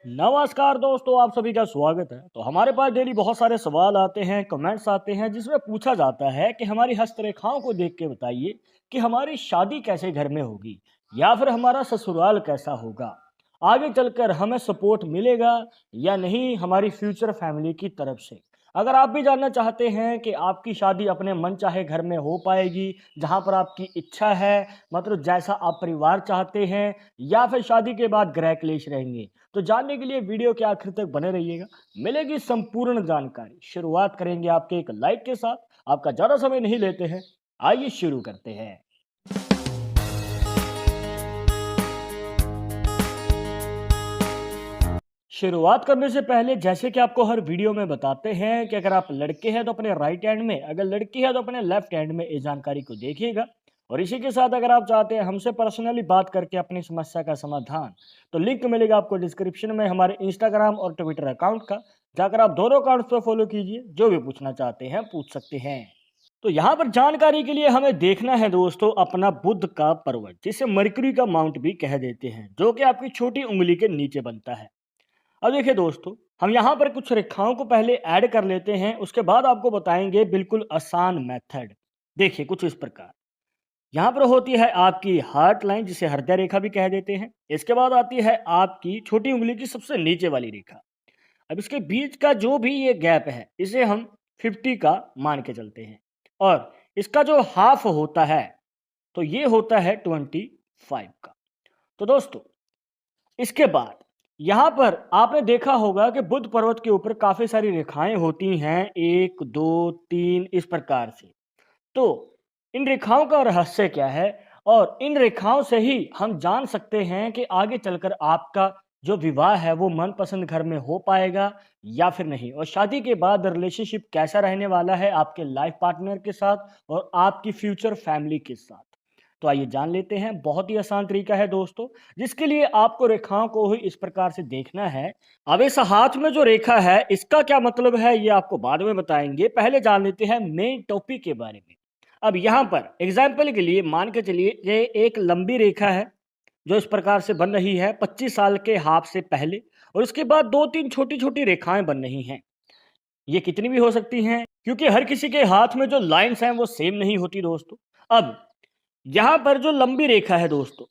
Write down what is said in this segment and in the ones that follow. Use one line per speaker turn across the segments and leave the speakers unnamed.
नमस्कार दोस्तों, आप सभी का स्वागत है। तो हमारे पास डेली बहुत सारे सवाल आते हैं, कमेंट्स आते हैं जिसमें पूछा जाता है कि हमारी हस्तरेखाओं को देख के बताइए कि हमारी शादी कैसे घर में होगी या फिर हमारा ससुराल कैसा होगा। आगे चलकर हमें सपोर्ट मिलेगा या नहीं हमारी फ्यूचर फैमिली की तरफ से। अगर आप भी जानना चाहते हैं कि आपकी शादी अपने मन चाहे घर में हो पाएगी, जहां पर आपकी इच्छा है, मतलब जैसा आप परिवार चाहते हैं, या फिर शादी के बाद गृह क्लेश रहेंगे, तो जानने के लिए वीडियो के आखिर तक बने रहिएगा। मिलेगी संपूर्ण जानकारी। शुरुआत करेंगे आपके एक लाइक के साथ। आपका ज्यादा समय नहीं लेते हैं, आइए शुरू करते हैं। शुरुआत करने से पहले जैसे कि आपको हर वीडियो में बताते हैं कि अगर आप लड़के हैं तो अपने राइट हैंड में, अगर लड़की है तो अपने लेफ्ट हैंड में इस जानकारी को देखिएगा। और इसी के साथ अगर आप चाहते हैं हमसे पर्सनली बात करके अपनी समस्या का समाधान, तो लिंक मिलेगा आपको डिस्क्रिप्शन में हमारे इंस्टाग्राम और ट्विटर अकाउंट का। जाकर आप दोनों अकाउंट्स पर फॉलो कीजिए, जो भी पूछना चाहते हैं पूछ सकते हैं। तो यहाँ पर जानकारी के लिए हमें देखना है दोस्तों अपना बुध का पर्वत, जिसे मरकरी का माउंट भी कह देते हैं, जो कि आपकी छोटी उंगली के नीचे बनता है। अब देखिए दोस्तों, हम यहाँ पर कुछ रेखाओं को पहले ऐड कर लेते हैं, उसके बाद आपको बताएंगे बिल्कुल आसान मेथड। देखिए कुछ इस प्रकार। यहाँ पर होती है आपकी हार्ट लाइन, जिसे हृदय रेखा भी कह देते हैं। इसके बाद आती है आपकी छोटी उंगली की सबसे नीचे वाली रेखा। अब इसके बीच का जो भी ये गैप है, इसे हम 50 का मान के चलते हैं। और इसका जो हाफ होता है, तो ये होता है 25 का। तो दोस्तों, इसके बाद यहाँ पर आपने देखा होगा कि बुध पर्वत के ऊपर काफी सारी रेखाएं होती हैं, 1 2 3 इस प्रकार से। तो इन रेखाओं का रहस्य क्या है, और इन रेखाओं से ही हम जान सकते हैं कि आगे चलकर आपका जो विवाह है वो मनपसंद घर में हो पाएगा या फिर नहीं, और शादी के बाद रिलेशनशिप कैसा रहने वाला है आपके लाइफ पार्टनर के साथ और आपकी फ्यूचर फैमिली के साथ। तो आइए जान लेते हैं। बहुत ही आसान तरीका है दोस्तों, जिसके लिए आपको रेखाओं को ही इस प्रकार से देखना है। अब इस हाथ में जो रेखा है, इसका क्या मतलब है ये आपको बाद में बताएंगे। पहले जान लेते हैं मेन टॉपिक के बारे में। अब यहाँ पर एग्जाम्पल के लिए मान के चलिए ये एक लंबी रेखा है, जो इस प्रकार से बन रही है 25 साल के हाफ से पहले, और इसके बाद दो तीन छोटी छोटी रेखाएं बन रही हैं। ये कितनी भी हो सकती हैं, क्योंकि हर किसी के हाथ में जो लाइंस हैं वो सेम नहीं होती दोस्तों। अब यहाँ पर जो लंबी रेखा है दोस्तों,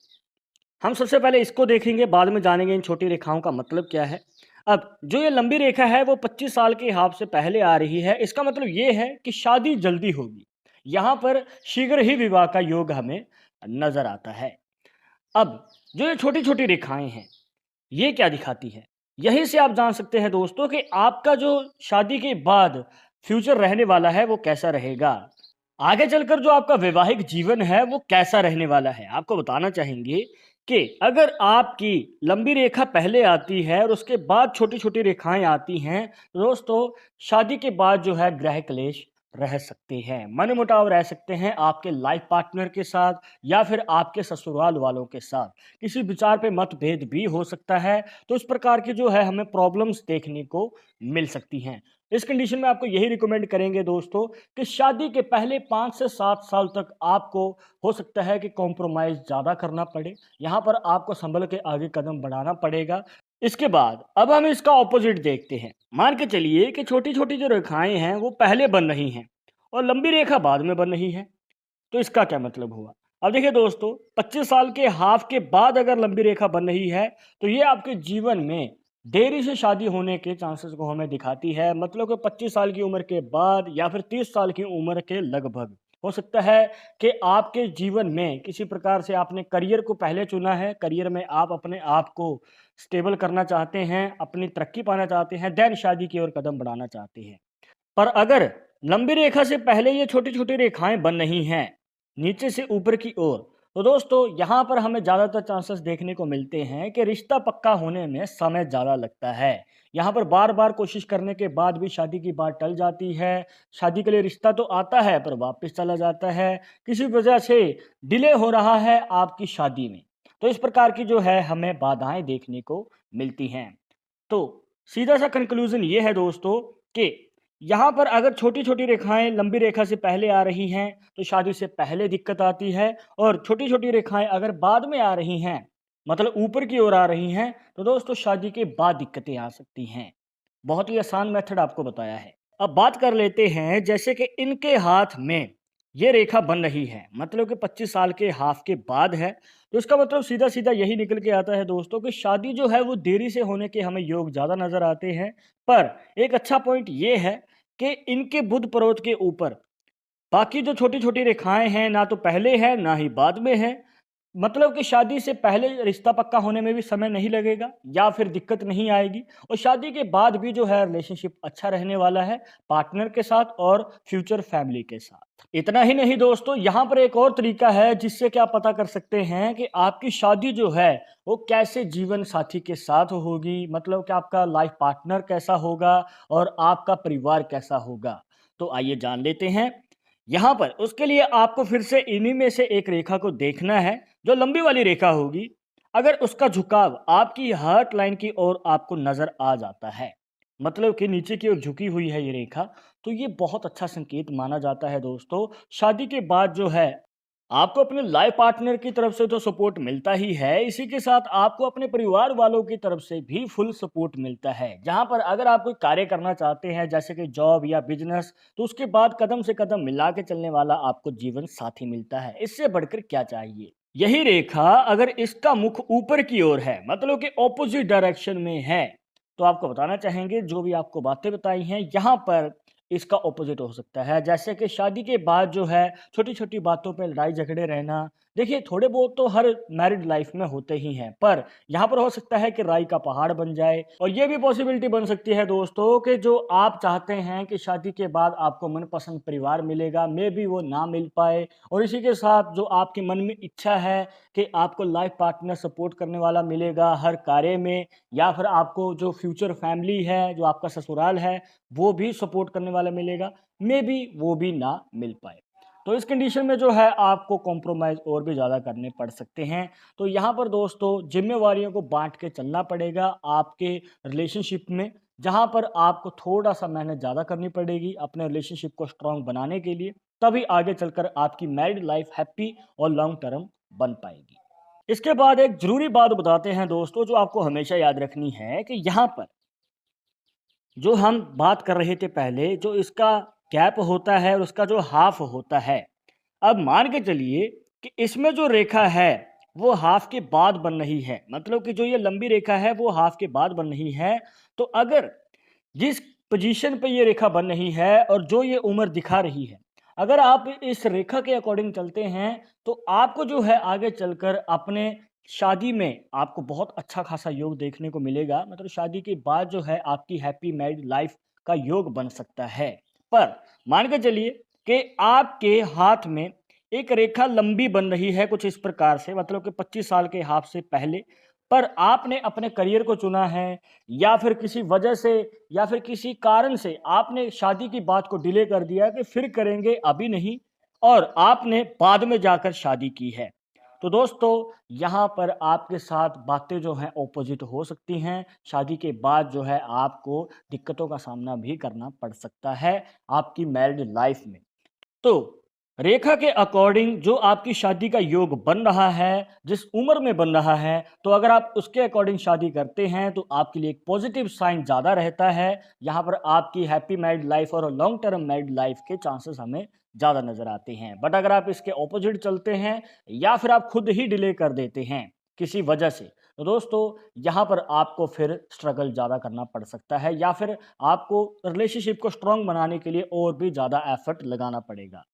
हम सबसे पहले इसको देखेंगे, बाद में जानेंगे इन छोटी रेखाओं का मतलब क्या है। अब जो ये लंबी रेखा है वो 25 साल के हाफ से पहले आ रही है, इसका मतलब ये है कि शादी जल्दी होगी। यहाँ पर शीघ्र ही विवाह का योग हमें नजर आता है। अब जो ये छोटी छोटी रेखाएं हैं, ये क्या दिखाती है, यहीं से आप जान सकते हैं दोस्तों कि आपका जो शादी के बाद फ्यूचर रहने वाला है वो कैसा रहेगा। आगे चलकर जो आपका वैवाहिक जीवन है वो कैसा रहने वाला है। आपको बताना चाहेंगे कि अगर आपकी लंबी रेखा पहले आती है और उसके बाद छोटी छोटी रेखाएं आती हैं, तो दोस्तों शादी के बाद जो है गृह क्लेश रह सकते हैं, मनमुटाव रह सकते हैं आपके लाइफ पार्टनर के साथ या फिर आपके ससुराल वालों के साथ। किसी विचार पे मतभेद भी हो सकता है। तो इस प्रकार की जो है हमें प्रॉब्लम्स देखने को मिल सकती हैं। इस कंडीशन में आपको यही रिकमेंड करेंगे दोस्तों कि शादी के पहले 5 से 7 साल तक आपको हो सकता है कि कॉम्प्रोमाइज़ ज़्यादा करना पड़े। यहाँ पर आपको संभल के आगे कदम बढ़ाना पड़ेगा। इसके बाद अब हम इसका ऑपोजिट देखते हैं। मान के चलिए कि छोटी-छोटी जो रेखाएँ हैं वो पहले बन रही हैं और लंबी रेखा बाद में बन रही है। तो इसका क्या मतलब हुआ? अब देखिए दोस्तों, 25 साल के हाफ के बाद अगर लंबी रेखा बन रही है, तो ये आपके जीवन में देरी से शादी होने के चांसेस को हमें दिखाती है। मतलब कि 25 साल की उम्र के बाद या फिर 30 साल की उम्र के लगभग हो सकता है कि आपके जीवन में किसी प्रकार से आपने करियर को पहले चुना है, करियर में आप अपने आप को स्टेबल करना चाहते हैं, अपनी तरक्की पाना चाहते हैं, देन शादी की ओर कदम बढ़ाना चाहते हैं। पर अगर लंबी रेखा से पहले ये छोटी-छोटी रेखाएँ बन रही हैं, नीचे से ऊपर की ओर, तो दोस्तों यहाँ पर हमें ज़्यादातर चांसेस देखने को मिलते हैं कि रिश्ता पक्का होने में समय ज़्यादा लगता है। यहाँ पर बार-बार कोशिश करने के बाद भी शादी की बात टल जाती है। शादी के लिए रिश्ता तो आता है पर वापस चला जाता है। किसी वजह से डिले हो रहा है आपकी शादी में। तो इस प्रकार की जो है हमें बाधाएँ देखने को मिलती हैं। तो सीधा सा कंक्लूजन ये है दोस्तों कि यहाँ पर अगर छोटी-छोटी रेखाएँ लंबी रेखा से पहले आ रही हैं, तो शादी से पहले दिक्कत आती है, और छोटी-छोटी रेखाएँ अगर बाद में आ रही हैं, मतलब ऊपर की ओर आ रही हैं, तो दोस्तों शादी के बाद दिक्कतें आ सकती हैं। बहुत ही आसान मेथड आपको बताया है। अब बात कर लेते हैं जैसे कि इनके हाथ में ये रेखा बन रही है, मतलब कि 25 साल के हाफ के बाद है, तो इसका मतलब सीधा-सीधा यही निकल के आता है दोस्तों कि शादी जो है वो देरी से होने के हमें योग ज़्यादा नज़र आते हैं। पर एक अच्छा पॉइंट ये है कि इनके बुध पर्वत के ऊपर बाकी जो छोटी-छोटी रेखाएँ हैं, ना तो पहले है, ना ही बाद में है। मतलब कि शादी से पहले रिश्ता पक्का होने में भी समय नहीं लगेगा या फिर दिक्कत नहीं आएगी और शादी के बाद भी जो है रिलेशनशिप अच्छा रहने वाला है पार्टनर के साथ और फ्यूचर फैमिली के साथ। इतना ही नहीं दोस्तों, यहाँ पर एक और तरीका है जिससे कि आप पता कर सकते हैं कि आपकी शादी जो है वो कैसे जीवन साथी के साथ होगी, मतलब कि आपका लाइफ पार्टनर कैसा होगा और आपका परिवार कैसा होगा। तो आइए जान लेते हैं। यहाँ पर उसके लिए आपको फिर से इन्हीं में से एक रेखा को देखना है, जो लंबी वाली रेखा होगी। अगर उसका झुकाव आपकी हार्ट लाइन की ओर आपको नज़र आ जाता है, मतलब कि नीचे की ओर झुकी हुई है ये रेखा, तो ये बहुत अच्छा संकेत माना जाता है दोस्तों। शादी के बाद जो है आपको अपने लाइफ पार्टनर की तरफ से तो सपोर्ट मिलता ही है, इसी के साथ आपको अपने परिवार वालों की तरफ से भी फुल सपोर्ट मिलता है। जहाँ पर अगर आप कोई कार्य करना चाहते हैं जैसे कि जॉब या बिजनेस, तो उसके बाद कदम से कदम मिला के चलने वाला आपको जीवन साथी मिलता है। इससे बढ़कर क्या चाहिए? यही रेखा अगर इसका मुख ऊपर की ओर है, मतलब कि ऑपोजिट डायरेक्शन में है, तो आपको बताना चाहेंगे जो भी आपको बातें बताई हैं यहाँ पर इसका ऑपोजिट हो सकता है। जैसे कि शादी के बाद जो है छोटी-छोटी बातों पे लड़ाई झगड़े रहना। देखिए थोड़े बहुत तो हर मैरिड लाइफ में होते ही हैं, पर यहाँ पर हो सकता है कि राई का पहाड़ बन जाए और ये भी पॉसिबिलिटी बन सकती है दोस्तों कि जो आप चाहते हैं कि शादी के बाद आपको मनपसंद परिवार मिलेगा, मे बी वो ना मिल पाए और इसी के साथ जो आपके मन में इच्छा है कि आपको लाइफ पार्टनर सपोर्ट करने वाला मिलेगा हर कार्य में या फिर आपको जो फ्यूचर फैमिली है, जो आपका ससुराल है, वो भी सपोर्ट करने वाला मिलेगा, मे बी वो भी ना मिल पाए। तो इस कंडीशन में जो है आपको कॉम्प्रोमाइज़ और भी ज़्यादा करने पड़ सकते हैं। तो यहाँ पर दोस्तों ज़िम्मेवारियों को बाँट के चलना पड़ेगा आपके रिलेशनशिप में, जहाँ पर आपको थोड़ा-सा मेहनत ज़्यादा करनी पड़ेगी अपने रिलेशनशिप को स्ट्रॉन्ग बनाने के लिए, तभी आगे चलकर आपकी मैरिड लाइफ़ हैप्पी और लॉन्ग टर्म बन पाएगी। इसके बाद एक ज़रूरी बात बताते हैं दोस्तों जो आपको हमेशा याद रखनी है कि यहाँ पर जो हम बात कर रहे थे पहले, जो इसका गैप होता है और उसका जो हाफ होता है, अब मान के चलिए कि इसमें जो रेखा है, वो हाफ के बाद बन रही है। मतलब कि जो ये लंबी रेखा है, वो हाफ के बाद बन रही है। तो अगर जिस पोजीशन पे ये रेखा बन रही है और जो ये उम्र दिखा रही है, अगर आप इस रेखा के अकॉर्डिंग चलते हैं, तो आपको जो है आगे चलकर अपने शादी में आपको बहुत अच्छा खासा योग देखने को मिलेगा। मतलब शादी के बाद जो है आपकी हैप्पी मैरिड लाइफ का योग बन सकता है। पर मान के चलिए कि आपके हाथ में एक रेखा लंबी बन रही है कुछ इस प्रकार से, मतलब कि 25 साल के हाथ से पहले, पर आपने अपने करियर को चुना है या फिर किसी वजह से या फिर किसी कारण से आपने शादी की बात को डिले कर दिया कि फिर करेंगे अभी नहीं और आपने बाद में जाकर शादी की है। तो दोस्तों यहाँ पर आपके साथ बातें जो हैं ऑपोजिट हो सकती हैं। शादी के बाद जो है आपको दिक्कतों का सामना भी करना पड़ सकता है आपकी मैरिड लाइफ में। तो रेखा के अकॉर्डिंग जो आपकी शादी का योग बन रहा है, जिस उम्र में बन रहा है, तो अगर आप उसके अकॉर्डिंग शादी करते हैं, तो आपके लिए एक पॉजिटिव साइन ज़्यादा रहता है। यहाँ पर आपकी हैप्पी मैरिड लाइफ और लॉन्ग टर्म मैरिड लाइफ के चांसेस हमें ज़्यादा नज़र आते हैं। बट अगर आप इसके ऑपोजिट चलते हैं या फिर आप खुद ही डिले कर देते हैं किसी वजह से, तो दोस्तों यहाँ पर आपको फिर स्ट्रगल ज़्यादा करना पड़ सकता है या फिर आपको रिलेशनशिप को स्ट्रॉन्ग बनाने के लिए और भी ज़्यादा एफर्ट लगाना पड़ेगा।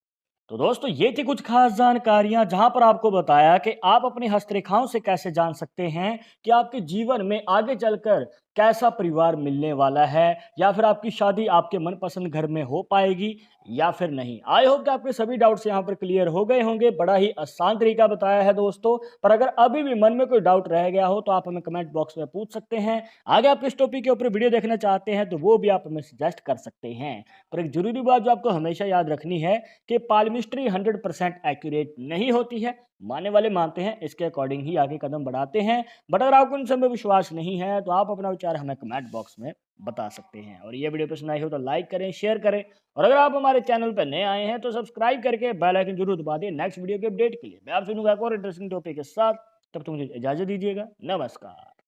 तो दोस्तों ये थी कुछ खास जानकारियां जहां पर आपको बताया कि आप अपनी हस्तरेखाओं से कैसे जान सकते हैं कि आपके जीवन में आगे चलकर कैसा परिवार मिलने वाला है या फिर आपकी शादी आपके मनपसंद घर में हो पाएगी या फिर नहीं। आई होप कि आपके सभी डाउट्स यहां पर क्लियर हो गए होंगे। बड़ा ही आसान तरीका बताया है दोस्तों, पर अगर अभी भी मन में कोई डाउट रह गया हो तो आप हमें कमेंट बॉक्स में पूछ सकते हैं। आगे आप इस टॉपिक के ऊपर वीडियो देखना चाहते हैं तो वो भी आप हमें सजेस्ट कर सकते हैं। पर एक जरूरी बात जो आपको हमेशा याद रखनी है कि पालमिस्ट्री 100% एक्यूरेट नहीं होती है। मानने वाले मानते हैं, इसके अकॉर्डिंग ही आगे कदम बढ़ाते हैं। बट अगर आपको इन सब में विश्वास नहीं है तो आप अपना विचार हमें कमेंट बॉक्स में बता सकते हैं। और ये वीडियो पसंद आई हो तो लाइक करें, शेयर करें और अगर आप हमारे चैनल पर नए आए हैं तो सब्सक्राइब करके बेल आइकन जरूर दबा दें नेक्स्ट वीडियो के अपडेट के लिए। मैं आपसे मिलूंगा एक और इंटरेस्टिंग टॉपिक के साथ। तब तो मुझे इजाज़त दीजिएगा। नमस्कार।